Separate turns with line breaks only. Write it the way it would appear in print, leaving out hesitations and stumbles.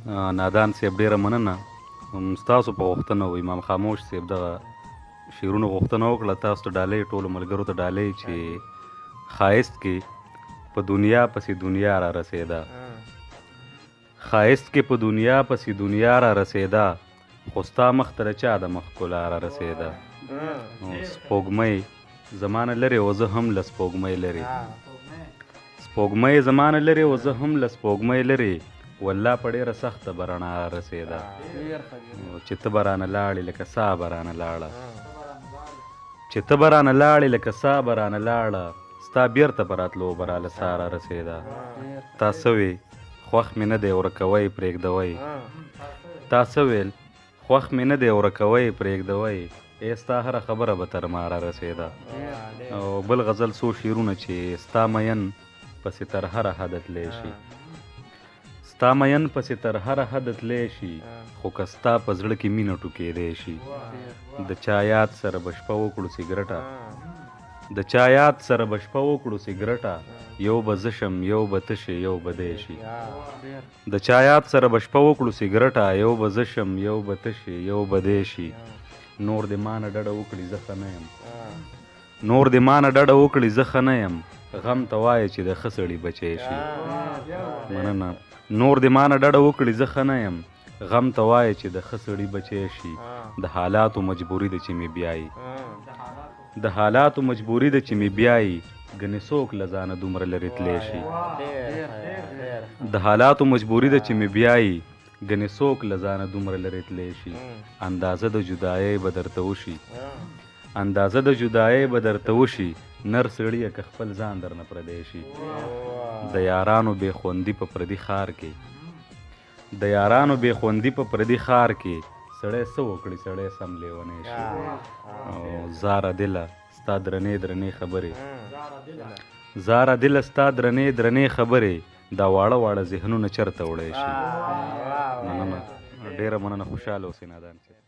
نادان صاحب ډېره مننه. ستاسو په غوښتنه و امام خاموش صاحب دغه شعرونو غوښتنه وکړه. تاسو ته ډالۍ ټولو ملګرو ته ډالۍ چې ښایست کې په دنیا پسې دنیا را رسېده، ښایست کې په دنیا پسې دنیا را رسېده، خو ستا مخ ته د چا د مخ ښکلا را رسېده. سپوږمۍ زمانه لرې او زه هم له سپوږمۍ لرې، سپوږمۍ زمانه لرې او زه هم له سپوږمۍ لرې، والله په ډېره سخته به رڼا را رسېده. چې ته به رانه لاړې لکه سا به رانه لاړه، چې ته به رانه لاړې لکه سا به رانه لاړه، ستا بېرته په راتلو به راله سا را رسېده. تا څه وې خوښ مې نه دی ورکوی پرېږدوی، تا څه ویل خوښ مې نه دی ورکوی پرېږدوی، ای ستا هره خبره به تر ما را رسېده. او بل غزل څو شعرونه چې ستا مین پسې تر هره حده تلی شي، ستا مین پسې تر هره حده تلی شي، خو که ستا په زړه کې مینه ټوکېدی شي، د چا یاد سره به شپه وکړو سګرټه، د چا یاد سره به شپه وکړو سګرټه، یو به زه شم یو به ته شې یو به دی شي، د چا یاد سره به شپه وکړو سګرټه، یو به زه شم یو به ته شې یو به دی شي. نور دې ما نه ډډه وکړي زه ښه نه یم، نور دې ما نه ډډه وکړي زه ښه نه یم، غم ته وایه چې د ښه سړي بچی شي. مننه. نور دې ما نه ډډه وکړي زه ښه نه یم، غم ته وایه چې د ښه سړي بچی شي. د حالاتو مجبوري ده چې مې بیایي، د حالاتو مجبوري ده چې مې بیایي، ګنې څوک له ځانه دومره لرې تلی شي، د حالاتو مجبوري ده چې مې بیایي، ګنې څوک له ځانه دومره لرې تلی شي. اندازه د جدایۍ به درته وشي، اندازه د جدایۍ به درته وشي، نر سړیه که خپل ځان درنه پردی شي. د یارانو بې خوندي په پردي ښار کې، د یارانو بې خوندي په پردي ښار کې، سړی څه وکړي سړی سم لیونی شي. او زاره دله ستا درنې درنې خبرې، زاره دله ستا درنې درنې خبرې، دا واړه واړه ذهنونه چېرته وړی شي. مننه، ډېره مننه، خوشحاله اوسئ نادان صاحب.